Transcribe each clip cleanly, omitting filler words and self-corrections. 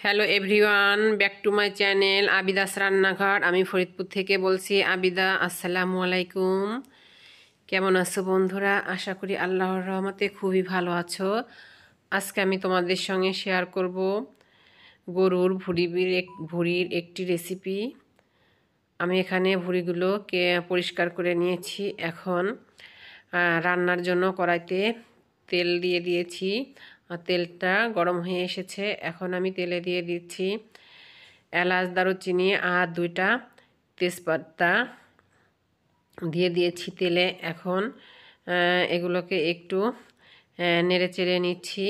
Hello everyone, back to my channel Abida's রান্নাঘর। আমি ফরিদপুর থেকে বলছি। আবিদা, আসসালামু আলাইকুম। কেমন আছো বন্ধুরা? আশা করি আল্লাহর রহমতে খুবই ভালো আছো। আজকে আমি তোমাদের সঙ্গে শেয়ার করব গরুর ভুঁড়ির একটি রেসিপি। আমি এখানে ভুঁড়িগুলোকে পরিষ্কার করে নিয়েছি। এখন রান্নার জন্য কড়াইতে তেল দিয়ে দিয়েছি। তেলটা গরম হয়ে এসেছে। এখন আমি তেলে দিয়ে দিচ্ছি এলাচ, দারুচিনি আর 2টা তেজপাতা দিয়ে দিয়েছি তেলে। এখন এগুলোকে একটু নেড়ে চেড়ে নিচ্ছি।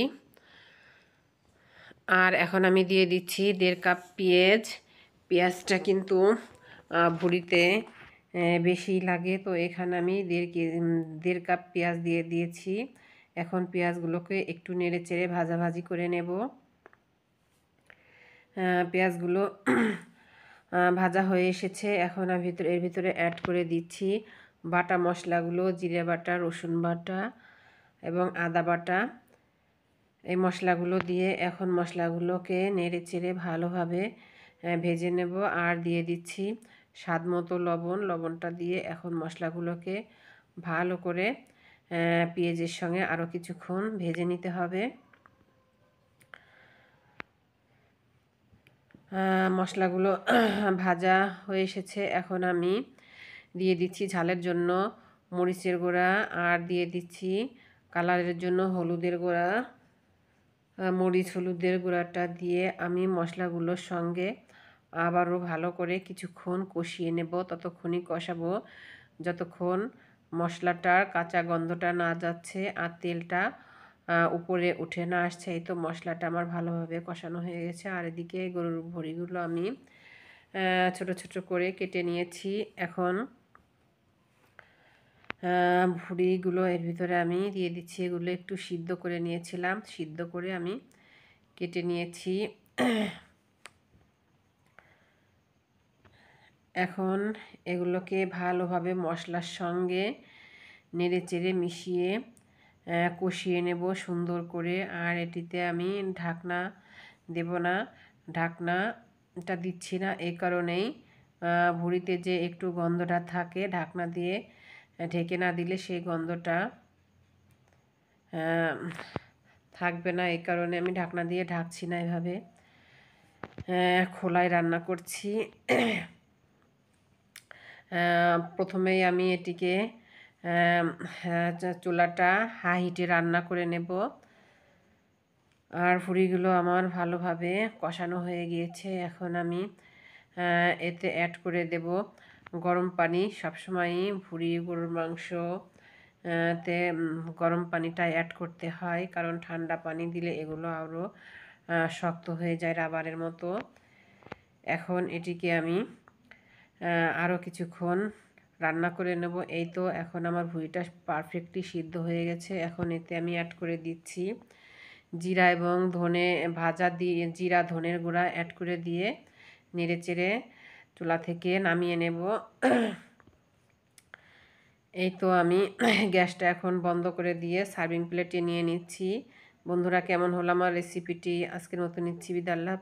আর এখন আমি দিয়ে দিচ্ছি 1.5 কাপ পেঁয়াজ। পেঁয়াজটা কিন্তু ভুঁড়িতে বেশি লাগে, তো এখানে আমি 1.5 কাপ পেঁয়াজ দিয়ে দিয়েছি। এখন পেঁয়াজগুলোকে একটু নেড়ে চেড়ে ভাজাভাজি করে নেব। পেঁয়াজগুলো ভাজা হয়ে এসেছে। এখন আমি এর ভিতরে অ্যাড করে দিচ্ছি বাটা মশলাগুলো, জিরে বাটা, রসুন বাটা এবং আদা বাটা। এই মশলাগুলো দিয়ে এখন মশলাগুলোকে নেড়ে চেড়ে ভালোভাবে ভেজে নেব। আর দিয়ে দিচ্ছি স্বাদ মতো লবণ। লবণটা দিয়ে এখন মশলাগুলোকে ভালো করে পেঁয়াজের সঙ্গে আরও কিছুক্ষণ ভেজে নিতে হবে। মশলাগুলো ভাজা হয়ে এসেছে। এখন আমি দিয়ে দিচ্ছি ঝালের জন্য মরিচের গুঁড়া, আর দিয়ে দিচ্ছি কালারের জন্য হলুদের গুঁড়া। হলুদের গুঁড়াটা দিয়ে আমি মশলাগুলোর সঙ্গে আবারও ভালো করে কিছুক্ষণ কষিয়ে নেব। ততক্ষণই কষাবো যতক্ষণ মশলাটার কাঁচা গন্ধটা না যাচ্ছে আর তেলটা উপরে উঠে না আসছে। এই তো মশলাটা আমার ভালোভাবে কষানো হয়ে গেছে। আর এদিকে গরুর ভুঁড়িগুলো আমি ছোট ছোট করে কেটে নিয়েছি। এখন ভুঁড়িগুলো এর ভিতরে আমি দিয়ে দিচ্ছি। এগুলো একটু সিদ্ধ করে নিয়েছিলাম, সিদ্ধ করে আমি কেটে নিয়েছি। এখন এগুলোকে ভালোভাবে মশলার সঙ্গে নেড়ে চেড়ে মিশিয়ে কষিয়ে নেব সুন্দর করে। আর এটিতে আমি ঢাকনা দেব না। ঢাকনাটা দিচ্ছি না এই কারণেই, ভুঁড়িতে যে একটু গন্ধটা থাকে, ঢাকনা দিয়ে ঢেকে না দিলে সেই গন্ধটা থাকবে না। এই কারণে আমি ঢাকনা দিয়ে ঢাকছি না, এভাবে খোলায় রান্না করছি। প্রথমেই আমি এটিকে চুলাটা হাই হিটে রান্না করে নেব। আর ভুঁড়িগুলো আমার ভালোভাবে কষানো হয়ে গিয়েছে। এখন আমি এতে অ্যাড করে দেব গরম পানি। সবসময়ই ভুঁড়ি গরুর মাংস তে গরম পানিটা অ্যাড করতে হয়, কারণ ঠান্ডা পানি দিলে এগুলো আরও শক্ত হয়ে যায় রাবারের মতো। এখন এটিকে আমি আরও কিছুক্ষণ রান্না করে নেব। এই তো এখন আমার ভুঁড়িটা পারফেক্টলি সিদ্ধ হয়ে গেছে। এখন এতে আমি অ্যাড করে দিচ্ছি জিরা এবং ধনে ভাজা দিয়ে জিরা ধনের গুঁড়া অ্যাড করে দিয়ে নেড়ে চেড়ে চুলা থেকে নামিয়ে নেব। এই তো আমি গ্যাসটা এখন বন্ধ করে দিয়ে সার্ভিং প্লেটে নিয়ে নিচ্ছি। বন্ধুরা, কেমন হলো আমার রেসিপিটি? আজকের মতো নিচ্ছি বিদায়। আল্লাহ।